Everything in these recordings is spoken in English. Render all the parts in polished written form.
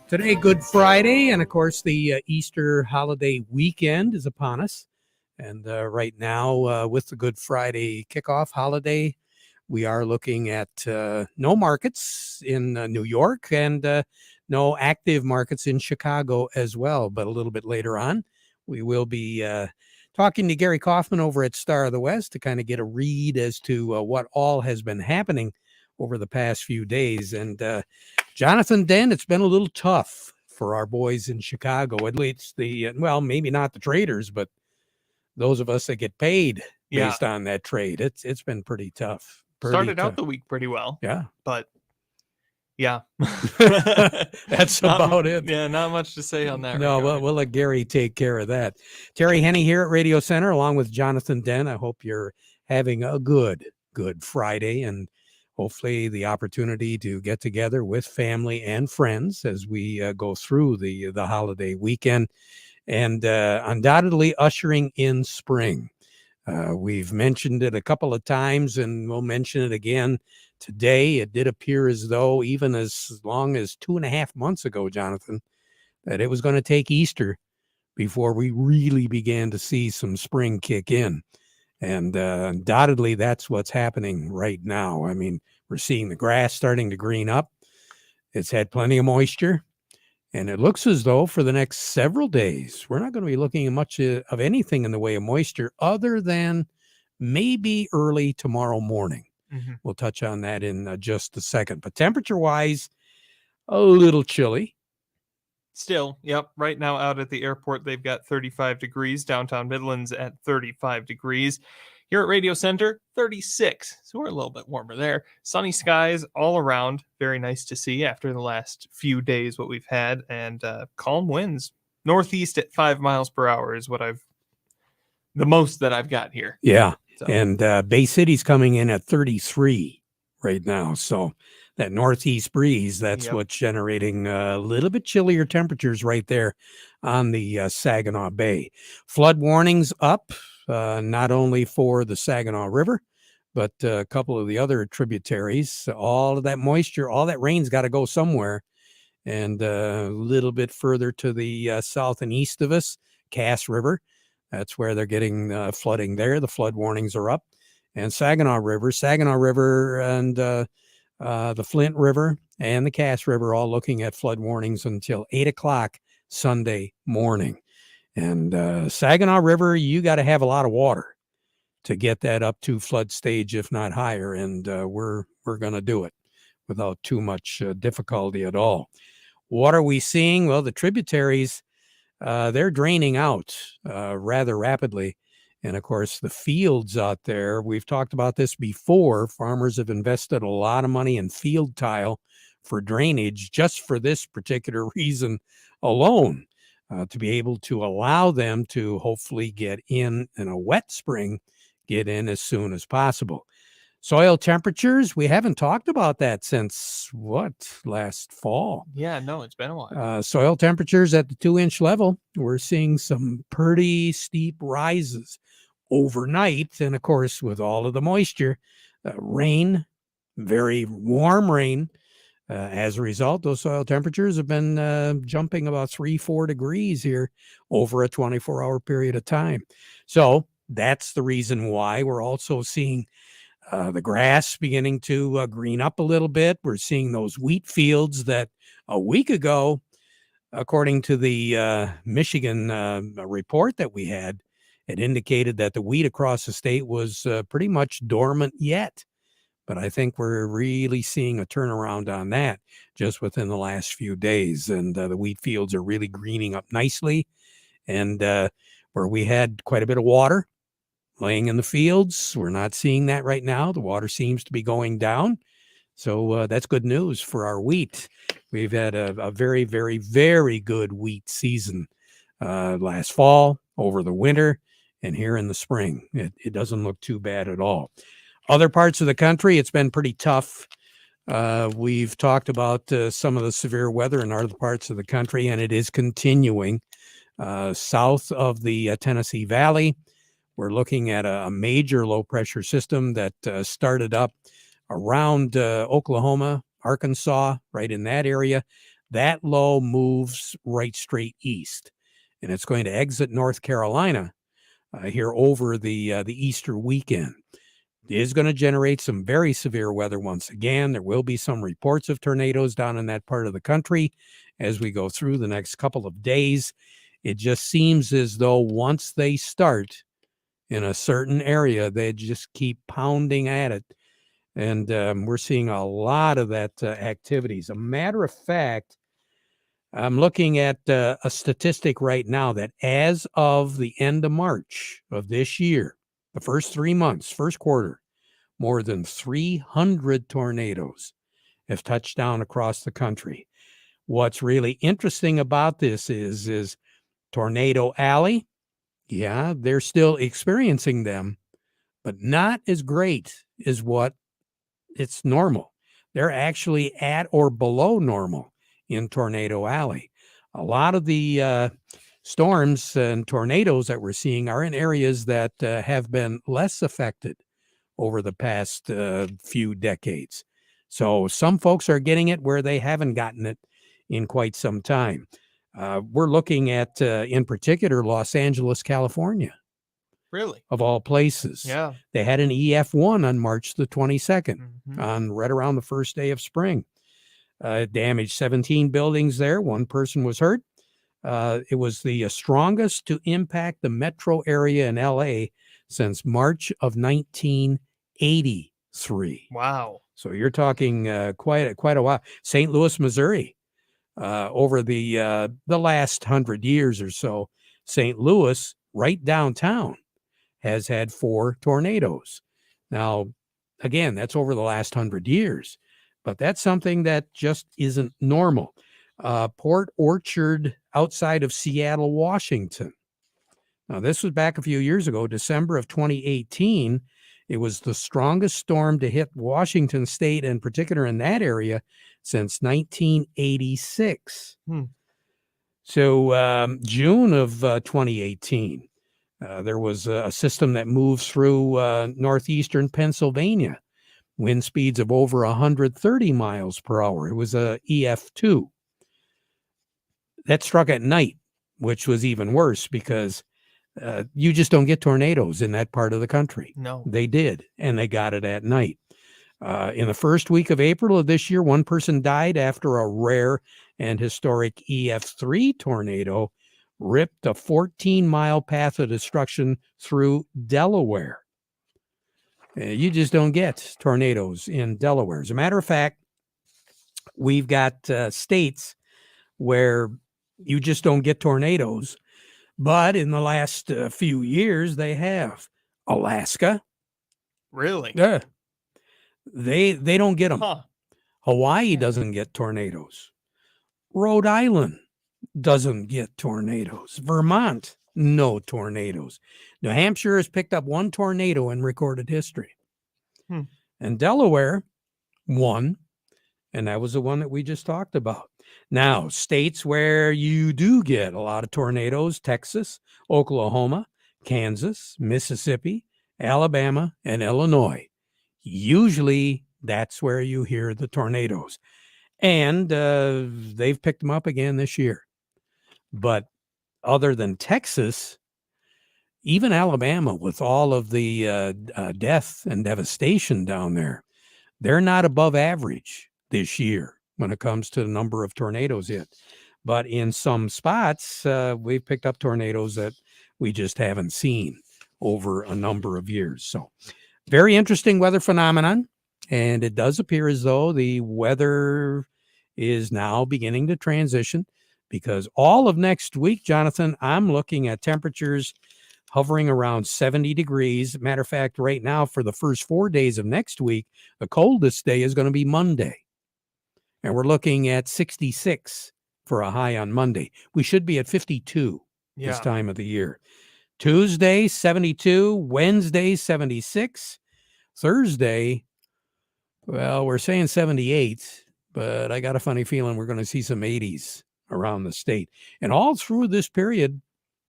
Today, Good Friday, and of course, the Easter holiday weekend is upon us. And right now, with the Good Friday kickoff holiday, we are looking at no markets in New York and no active markets in Chicago as well. But a little bit later on, we will be talking to Gary Kaufman over at Star of the West to kind of get a read as to what all has been happening over the past few days. And Jonathan Dent, it's been a little tough for our boys in Chicago, at least well, maybe not the traders, but those of us that get paid based on that trade. It's been pretty tough. Started out the week pretty well. Yeah. But yeah. That's about it. Yeah, not much to say on that. No, we'll let Gary take care of that. Terry Henney here at Radio Center, along with Jonathan Dent. I hope you're having a good Friday, and hopefully the opportunity to get together with family and friends as we go through the holiday weekend and undoubtedly ushering in spring. We've mentioned it a couple of times, and we'll mention it again today. It did appear as though even as long as 2.5 months ago, Jonathan, that it was going to take Easter before we really began to see some spring kick in. And undoubtedly, that's what's happening right now. I mean, we're seeing the grass starting to green up. It's had plenty of moisture. And it looks as though for the next several days, we're not going to be looking at much of anything in the way of moisture other than maybe early tomorrow morning. Mm-hmm. We'll touch on that in just a second. But temperature-wise, a little chilly. Still, yep. Right now out at the airport, they've got 35 degrees. Downtown Midlands at 35 degrees. Here at Radio Center, 36. So we're a little bit warmer there. Sunny skies all around. Very nice to see after the last few days what we've had. And calm winds. Northeast at 5 miles per hour is the most that I've got here. Yeah. So. And Bay City's coming in at 33 right now. So that northeast breeze, that's what's generating a little bit chillier temperatures right there on the Saginaw Bay. Flood warnings up, not only for the Saginaw River, but a couple of the other tributaries. All of that moisture, all that rain's got to go somewhere. And a little bit further to the south and east of us, Cass River, that's where they're getting flooding there. The flood warnings are up. And Saginaw River and the Flint River and the Cass River all looking at flood warnings until 8 o'clock Sunday morning. And Saginaw River, you got to have a lot of water to get that up to flood stage, if not higher. And we're going to do it without too much difficulty at all. What are we seeing? Well, the tributaries, they're draining out rather rapidly. And, of course, the fields out there, we've talked about this before. Farmers have invested a lot of money in field tile for drainage just for this particular reason alone, to be able to allow them to hopefully get in a wet spring, get in as soon as possible. Soil temperatures, we haven't talked about that since, last fall? Yeah, no, it's been a while. Soil temperatures at the 2-inch level, we're seeing some pretty steep rises overnight. And, of course, with all of the moisture, rain, very warm rain, as a result, those soil temperatures have been jumping about 3-4 degrees here over a 24-hour period of time. So that's the reason why we're also seeing the grass beginning to green up a little bit. We're seeing those wheat fields that a week ago, according to the Michigan report that we had, it indicated that the wheat across the state was pretty much dormant yet. But I think we're really seeing a turnaround on that just within the last few days. And the wheat fields are really greening up nicely. And where we had quite a bit of water laying in the fields, we're not seeing that right now. The water seems to be going down. So that's good news for our wheat. We've had a very, very, very good wheat season last fall, over the winter, and here in the spring. It doesn't look too bad at all. Other parts of the country, it's been pretty tough. We've talked about some of the severe weather in other parts of the country, and it is continuing. South of the Tennessee Valley, we're looking at a major low-pressure system that started up around Oklahoma, Arkansas, right in that area. That low moves right straight east, and it's going to exit North Carolina here over the Easter weekend. It is going to generate some very severe weather once again. There will be some reports of tornadoes down in that part of the country as we go through the next couple of days. It just seems as though once they start in a certain area, they just keep pounding at it. And we're seeing a lot of that activity. As a matter of fact, I'm looking at a statistic right now that as of the end of March of this year, the first 3 months, first quarter, more than 300 tornadoes have touched down across the country. What's really interesting about this is Tornado Alley. Yeah, they're still experiencing them, but not as great as what it's normal. They're actually at or below normal in Tornado Alley. A lot of the storms and tornadoes that we're seeing are in areas that have been less affected over the past few decades. So some folks are getting it where they haven't gotten it in quite some time. We're looking at, in particular, Los Angeles, California. Really? Of all places. Yeah. They had an EF1 on March the 22nd, Mhm. right around the first day of spring. Damaged 17 buildings there. One person was hurt. It was the strongest to impact the metro area in LA since March of 1983. Wow. So you're talking quite a while. St. Louis, Missouri, over the last 100 years or so, St. Louis, right downtown, has had 4 tornadoes. Now, again, that's over the last 100 years, but that's something that just isn't normal. Port Orchard outside of Seattle, Washington. Now, this was back a few years ago, December of 2018. It was the strongest storm to hit Washington State, in particular in that area, since 1986. So June of 2018, there was a system that moves through northeastern Pennsylvania, wind speeds of over 130 miles per hour. It was a EF2. That struck at night, which was even worse because you just don't get tornadoes in that part of the country. No. They did, and they got it at night. In the first week of April of this year, one person died after a rare and historic EF3 tornado ripped a 14-mile path of destruction through Delaware. You just don't get tornadoes in Delaware. As a matter of fact, we've got states where you just don't get tornadoes, but in the last few years, they have. Alaska. Really? Yeah. They don't get them. Huh. Hawaii doesn't get tornadoes. Rhode Island doesn't get tornadoes. Vermont, no tornadoes. New Hampshire has picked up 1 tornado in recorded history. And Delaware, 1. And that was the one that we just talked about. Now, states where you do get a lot of tornadoes: Texas, Oklahoma, Kansas, Mississippi, Alabama, and Illinois. Usually that's where you hear the tornadoes. And they've picked them up again this year. But other than Texas, even Alabama, with all of the death and devastation down there, they're not above average this year when it comes to the number of tornadoes hit. But in some spots, we've picked up tornadoes that we just haven't seen over a number of years. So very interesting weather phenomenon. And it does appear as though the weather is now beginning to transition, because all of next week, Jonathan, I'm looking at temperatures hovering around 70 degrees. Matter of fact, right now, for the first 4 days of next week, the coldest day is going to be Monday. And we're looking at 66 for a high on Monday. We should be at 52 this time of the year. Tuesday, 72. Wednesday, 76. Thursday, well, we're saying 78, but I got a funny feeling we're going to see some 80s around the state. And all through this period,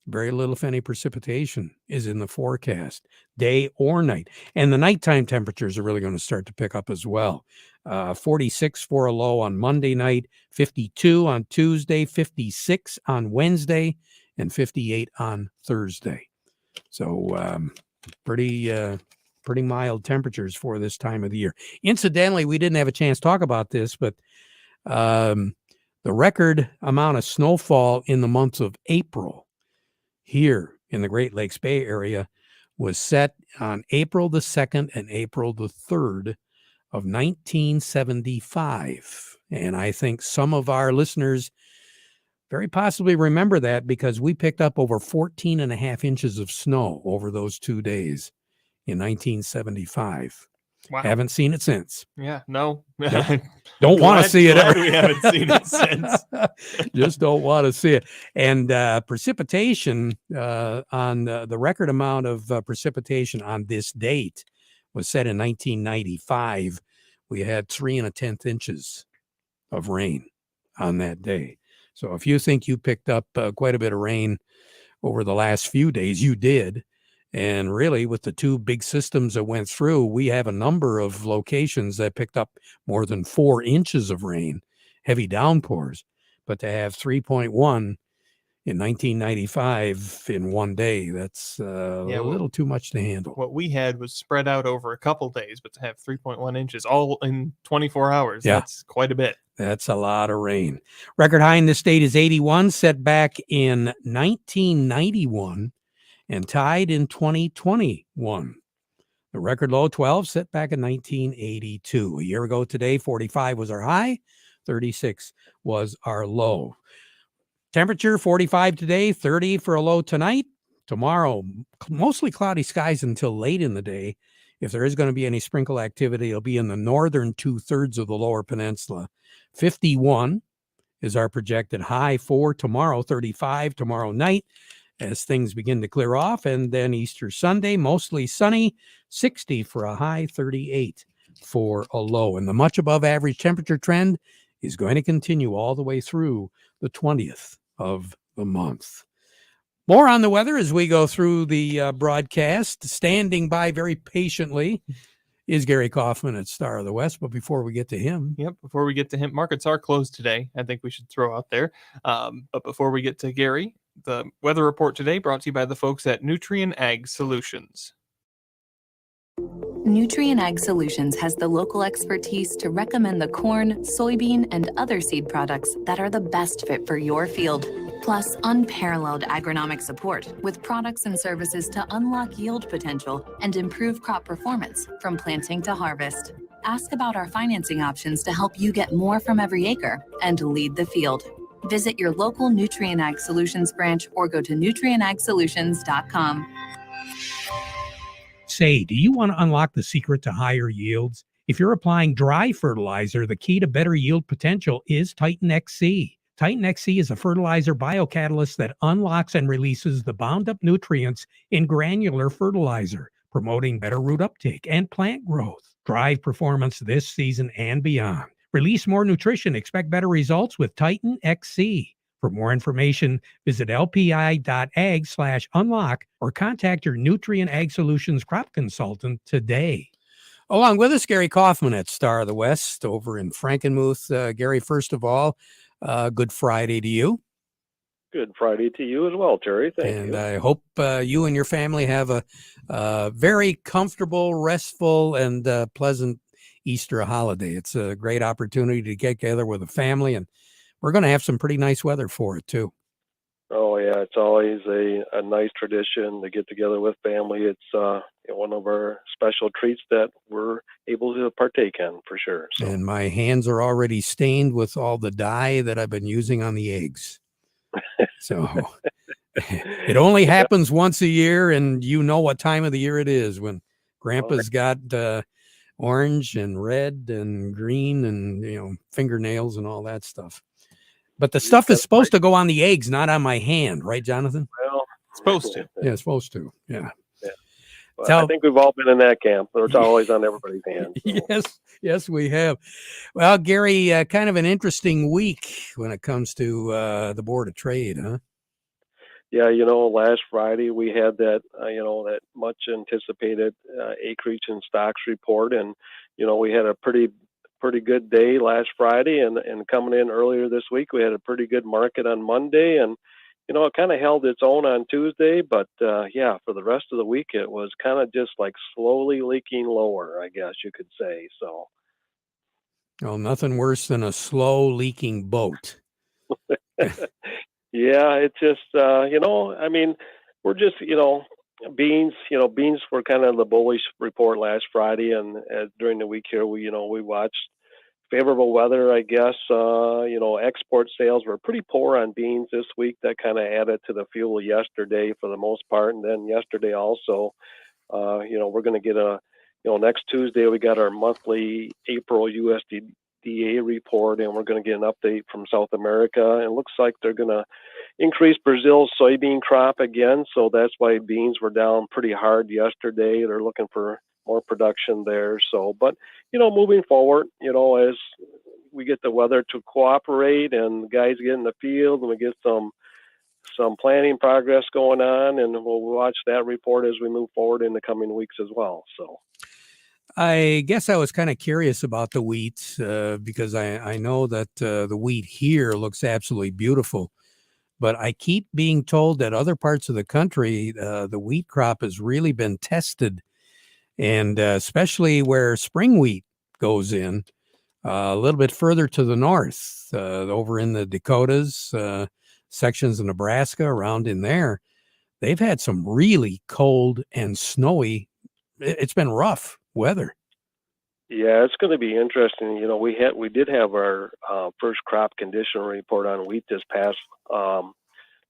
very little, if any, precipitation is in the forecast, day or night. And the nighttime temperatures are really going to start to pick up as well. 46 for a low on Monday night, 52 on Tuesday, 56 on Wednesday, and 58 on Thursday. So pretty mild temperatures for this time of the year. Incidentally, we didn't have a chance to talk about this, but the record amount of snowfall in the month of April here in the Great Lakes Bay Area was set on April the 2nd and April the 3rd of 1975. And I think some of our listeners very possibly remember that because we picked up over 14 and a half inches of snow over those 2 days in 1975. Wow. Haven't seen it since. Yeah, no. Yep. Don't want to see it ever. We haven't seen it since. Just don't want to see it. And precipitation on the record amount of precipitation on this date was set in 1995. We had 3 1/10 inches of rain on that day. So if you think you picked up quite a bit of rain over the last few days, you did. And really, with the 2 big systems that went through, we have a number of locations that picked up more than 4 inches of rain, heavy downpours. But to have 3.1 in 1995 in one day, that's a little too much to handle. What we had was spread out over a couple days, but to have 3.1 inches all in 24 hours, that's quite a bit. That's a lot of rain. Record high in the state is 81, set back in 1991. And tied in 2021. The record low 12 set back in 1982. A year ago today, 45 was our high, 36 was our low. Temperature 45 today, 30 for a low tonight. Tomorrow, mostly cloudy skies until late in the day. If there is going to be any sprinkle activity, it'll be in the northern 2/3 of the lower peninsula. 51 is our projected high for tomorrow, 35 tomorrow night, as things begin to clear off. And then Easter Sunday, mostly sunny, 60 for a high, 38 for a low. And the much above average temperature trend is going to continue all the way through the 20th of the month. More on the weather as we go through the broadcast. Standing by very patiently is Gary Kaufman at Star of the West. But before we get to him. Before we get to him, markets are closed today. I think we should throw out there. But before we get to Gary, the weather report today brought to you by the folks at Nutrien Ag Solutions. Nutrien Ag Solutions has the local expertise to recommend the corn, soybean, and other seed products that are the best fit for your field. Plus, unparalleled agronomic support with products and services to unlock yield potential and improve crop performance from planting to harvest. Ask about our financing options to help you get more from every acre and lead the field. Visit your local Nutrien Ag Solutions branch or go to nutrienagsolutions.com. Say, do you want to unlock the secret to higher yields? If you're applying dry fertilizer, the key to better yield potential is Titan XC. Titan XC is a fertilizer biocatalyst that unlocks and releases the bound up nutrients in granular fertilizer, promoting better root uptake and plant growth. Drive performance this season and beyond. Release more nutrition. Expect better results with Titan XC. For more information, visit lpi.ag/unlock or contact your Nutrien Ag Solutions crop consultant today. Along with us, Gary Kaufman at Star of the West over in Frankenmuth. Gary, first of all, good Friday to you. Good Friday to you as well, Terry. Thank you. And I hope you and your family have a very comfortable, restful, and pleasant Easter holiday. It's a great opportunity to get together with a family, and we're going to have some pretty nice weather for it too. Oh yeah, it's always a nice tradition to get together with family. It's one of our special treats that we're able to partake in for sure. So. And my hands are already stained with all the dye that I've been using on the eggs. So it only happens once a year, and you know what time of the year it is when Grandpa's got orange and red and green and fingernails and all that stuff. But the stuff is supposed to go on the eggs, not on my hand, right, Jonathan? Well, it's supposed to. Yeah, it's supposed to. Yeah. Well, so, I think we've all been in that camp. It's always on everybody's hands. So. Yes, we have. Well, Gary, kind of an interesting week when it comes to the Board of Trade, huh? Yeah, last Friday we had that, that much anticipated acreage and stocks report, and we had a pretty pretty good day last Friday, and coming in earlier this week, we had a pretty good market on Monday, and it kind of held its own on Tuesday, but yeah, for the rest of the week, it was kind of just like slowly leaking lower, I guess you could say. So, Well, nothing worse than a slow leaking boat. yeah, it's just, I mean, we're just, beans were kind of the bullish report last Friday, and during the week here, we watched favorable weather, I guess. Export sales were pretty poor on beans this week. That kind of added to the fuel yesterday for the most part. And then yesterday also, we're going to get next Tuesday, we got our monthly April USDA report, and we're going to get an update from South America. And it looks like they're going to increase Brazil's soybean crop again. So that's why beans were down pretty hard yesterday. They're looking for more production there. So, but, moving forward, as we get the weather to cooperate and guys get in the field and we get some planting progress going on, and we'll watch that report as we move forward in the coming weeks as well. So I guess I was kind of curious about the wheat because I know that the wheat here looks absolutely beautiful, but I keep being told that other parts of the country, the wheat crop has really been tested, and especially where spring wheat goes in, a little bit further to the north, over in the Dakotas, sections of Nebraska, around in there, they've had some really cold and snowy. It's been rough weather. yeah, it's going to be interesting. We did have our first crop condition report on wheat this past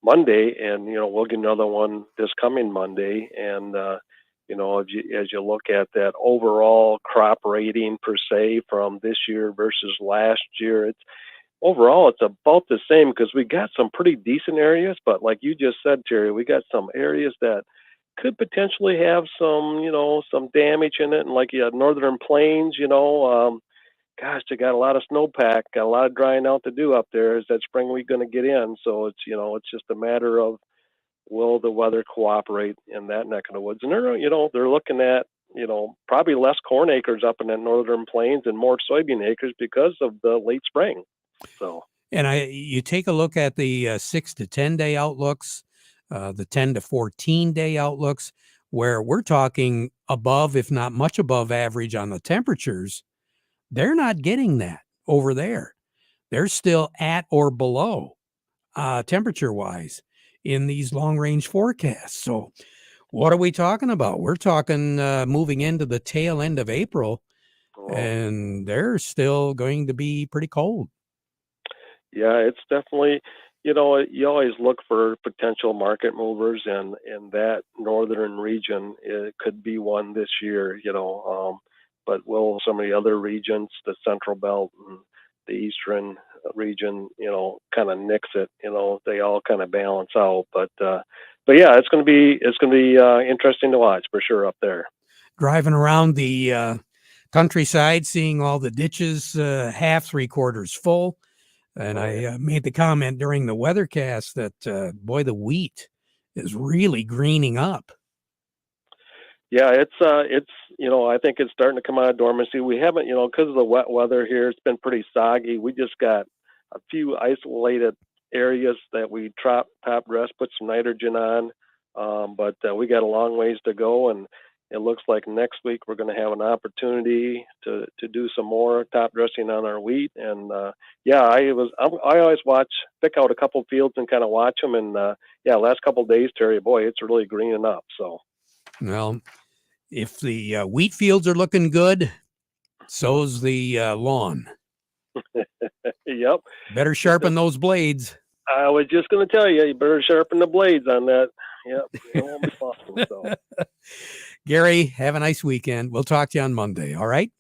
Monday, and we'll get another one this coming Monday. And as you look at that overall crop rating per se from this year versus last year, it's about the same, because we got some pretty decent areas, but like you just said, Terry, we got some areas that could potentially have some damage in it, and like northern plains, gosh, they got a lot of snowpack, got a lot of drying out to do up there. Is that spring wheat going to get in? So it's it's just a matter of, will the weather cooperate in that neck of the woods? And they're looking at probably less corn acres up in the northern plains and more soybean acres because of the late spring. So, and you take a look at the 6 to 10 day outlooks, the 10 to 14 day outlooks, where we're talking above, if not much above average on the temperatures. They're not getting that over there. They're still at or below temperature wise in these long range forecasts. So what are we talking about? We're talking moving into the tail end of April, and they're still going to be pretty cold. Yeah, it's definitely, you always look for potential market movers, and that northern region, it could be one this year, but will some of the other regions, the Central Belt and the Eastern region, kind of nix it, they all kind of balance out. But yeah, it's going to be interesting to watch for sure up there. Driving around the countryside, seeing all the ditches half, 3/4 full. And I made the comment during the weathercast that, boy, the wheat is really greening up. Yeah, it's I think it's starting to come out of dormancy. We haven't, because of the wet weather here, it's been pretty soggy. We just got a few isolated areas that we top dress, put some nitrogen on, but we got a long ways to go, and it looks like next week we're going to have an opportunity to do some more top dressing on our wheat. And yeah, I always pick out a couple fields and kind of watch them. And yeah, last couple of days, Terry, boy, it's really greening up. So, well, if the wheat fields are looking good, so's the lawn. Yep. Better sharpen those blades. I was just going to tell you, you better sharpen the blades on that. Yep. It won't be possible. So. Gary, have a nice weekend. We'll talk to you on Monday. All right.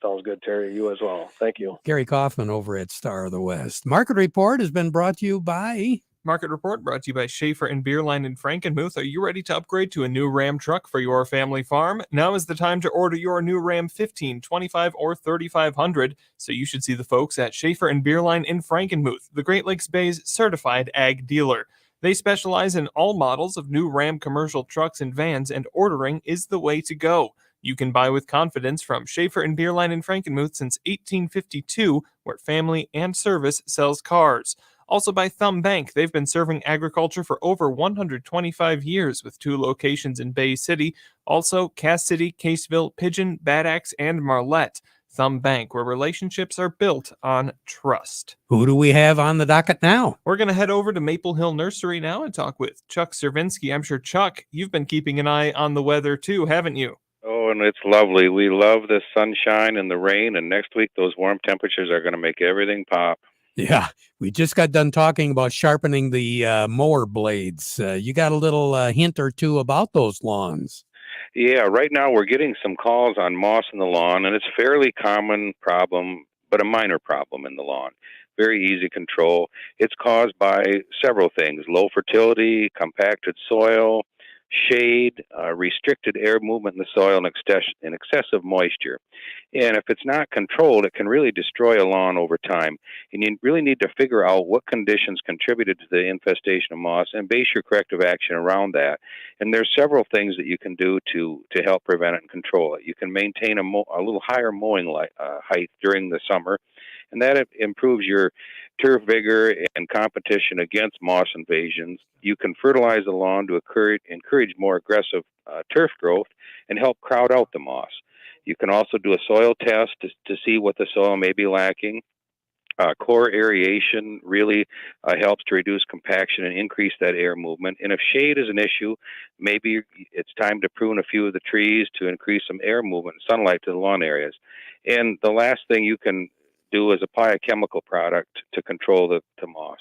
Sounds good, Terry. You as well. Thank you. Gary Kaufman over at Star of the West. Market Report has been brought to you by Market Report brought to you by Schaefer and Beerline in Frankenmuth. Are you ready to upgrade to a new Ram truck for your family farm? Now is the time to order your new Ram 15, 25, or 3500. So you should see the folks at Schaefer and Beerline in Frankenmuth, the Great Lakes Bay's certified ag dealer. They specialize in all models of new Ram commercial trucks and vans, and ordering is the way to go. You can buy with confidence from Schaefer and Beerline in Frankenmuth since 1852, where family and service sells cars. Also by Thumb Bank, they've been serving agriculture for over 125 years with 2 locations in Bay City, also Cass City, Caseville, Pigeon, Bad Axe, and Marlette. Thumb Bank, where relationships are built on trust. Who do we have on the docket now? We're going to head over to Maple Hill Nursery now and talk with Chuck Cervinsky. I'm sure, Chuck, you've been keeping an eye on the weather too, haven't you? Oh, and it's lovely. We love the sunshine and the rain, and next week those warm temperatures are going to make everything pop. Yeah, we just got done talking about sharpening the mower blades. You got a little hint or two about those lawns. Yeah, right now we're getting some calls on moss in the lawn, and it's a fairly common problem, but a minor problem in the lawn. Very easy control. It's caused by several things: low fertility, compacted soil, shade, restricted air movement in the soil, and excessive moisture. And if it's not controlled, it can really destroy a lawn over time. And you really need to figure out what conditions contributed to the infestation of moss and base your corrective action around that. And there's several things that you can do to help prevent it and control it. You can maintain a little higher mowing height during the summer, and that improves your turf vigor and competition against moss invasions. You can fertilize the lawn to encourage more aggressive turf growth and help crowd out the moss. You can also do a soil test to see what the soil may be lacking. Core aeration really helps to reduce compaction and increase that air movement. And if shade is an issue, maybe it's time to prune a few of the trees to increase some air movement and sunlight to the lawn areas. And the last thing you can do is apply a chemical product to control the moss.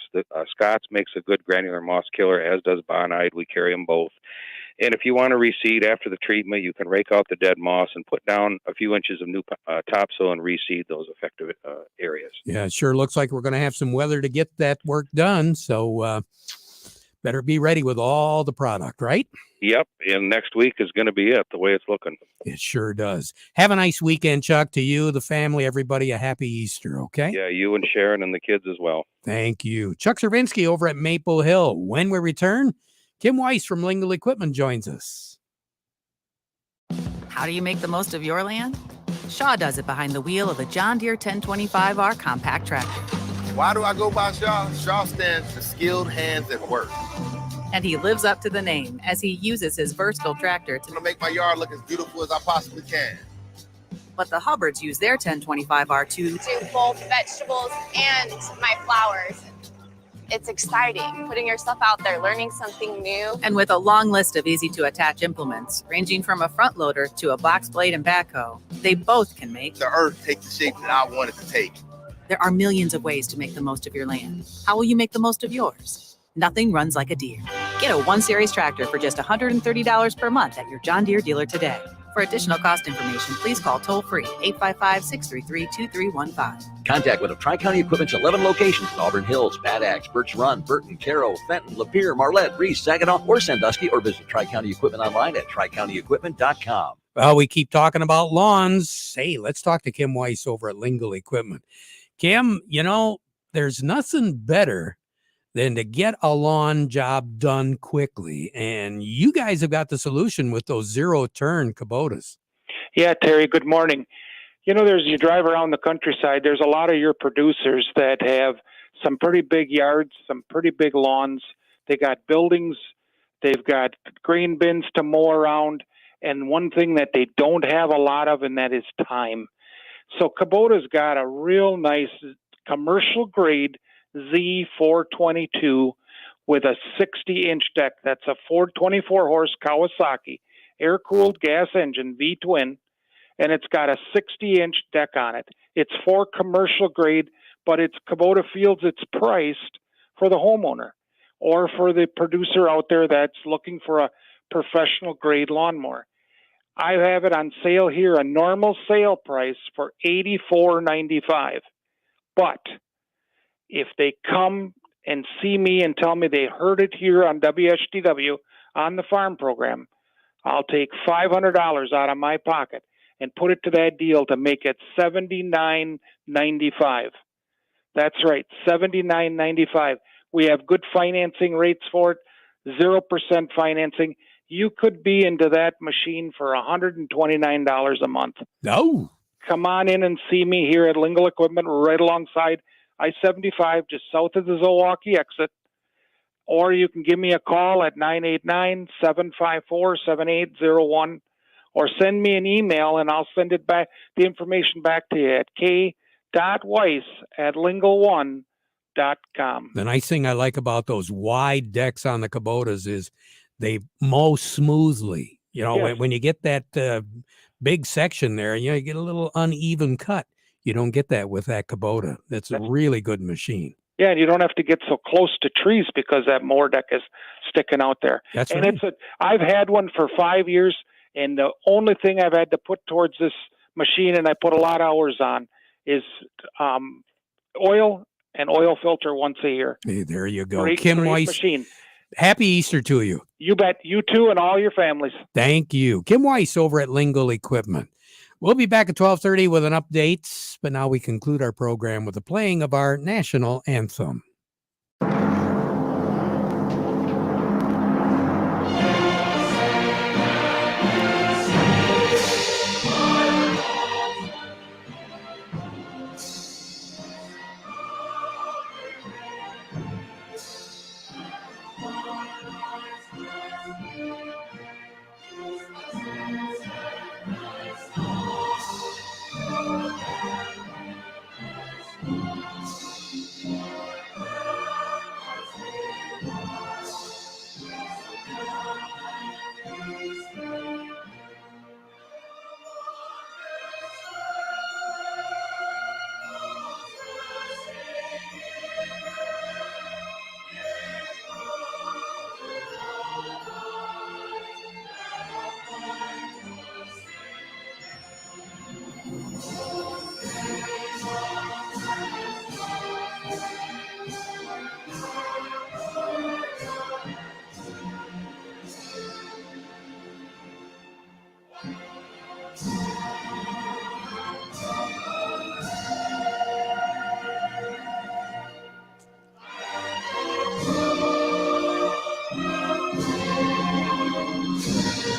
Scott's makes a good granular moss killer, as does Bonide. We carry them both. And if you want to reseed after the treatment, you can rake out the dead moss and put down a few inches of new topsoil and reseed those affected areas. Yeah, it sure looks like we're going to have some weather to get that work done. So better be ready with all the product, right? Yep. And next week is going to be it, the way it's looking. It sure does. Have a nice weekend, Chuck. To you, the family, everybody, a happy Easter, okay? Yeah, you and Sharon and the kids as well. Thank you. Chuck Cervinsky over at Maple Hill. When we return, Kim Weiss from Lingle Equipment joins us. How do you make the most of your land? Shaw does it behind the wheel of the John Deere 1025R compact tractor. Why do I go by Shaw? Shaw stands for skilled hands at work. And he lives up to the name as he uses his versatile tractor To make my yard look as beautiful as I possibly can. But the Hubbards use their 1025R to do both vegetables and my flowers. It's exciting putting yourself out there, learning something new. And with a long list of easy to attach implements, ranging from a front loader to a box blade and backhoe, they both can make The earth takes the shape that I want it to take. There are millions of ways to make the most of your land. How will you make the most of yours? Nothing runs like a Deere. Get a 1-Series tractor for just $130 per month at your John Deere dealer today. For additional cost information, please call toll-free 855-633-2315. Contact one of Tri-County Equipment's 11 locations in Auburn Hills, Bad Axe, Birch Run, Burton, Caro, Fenton, Lapeer, Marlette, Reese, Saginaw, or Sandusky, or visit Tri-County Equipment online at tricountyequipment.com. Well, we keep talking about lawns. Hey, let's talk to Kim Weiss over at Lingle Equipment. Kim, you know, there's nothing better than to get a lawn job done quickly. And you guys have got the solution with those zero-turn Kubotas. Yeah, Terry, good morning. You know, you drive around the countryside, there's a lot of your producers that have some pretty big yards, some pretty big lawns. They got buildings, they've got grain bins to mow around, and one thing that they don't have a lot of, and that is time. So Kubota's got a real nice commercial grade Z422 with a 60-inch deck. That's a 424-horse Kawasaki air-cooled gas engine V-twin, and it's got a 60-inch deck on it. It's for commercial grade, but Kubota feels it's priced for the homeowner or for the producer out there that's looking for a professional grade lawnmower. I have it on sale here, a normal sale price for $84.95. But if they come and see me and tell me they heard it here on WHDW on the farm program, I'll take $500 out of my pocket and put it to that deal to make it $79.95. That's right, $79.95. We have good financing rates for it, 0% financing. you could be into that machine for $129 a month. No. Come on in and see me here at Lingle Equipment, right alongside I-75, just south of the Zilwaukee exit. Or you can give me a call at 989-754-7801, or send me an email and I'll send it back, the information back to you at k.weiss@lingle1.com. The nice thing I like about those wide decks on the Kubotas is they mow smoothly. You know, Yes. when you get that big section there, you know, you get a little uneven cut. You don't get that with that Kubota. It's a really good machine. Yeah, and you don't have to get so close to trees because that mower deck is sticking out there. That's And right. I've had one for 5 years, and the only thing I've had to put towards this machine, and I put a lot of hours on, is oil and oil filter once a year. Hey, there you go. Great Kim Weiss, machine. happy Easter to you. You bet. You too, and all your families. Thank you. Kim Weiss over at Lingle Equipment. We'll be back at 12:30 with an update, but now we conclude our program with the playing of our national anthem.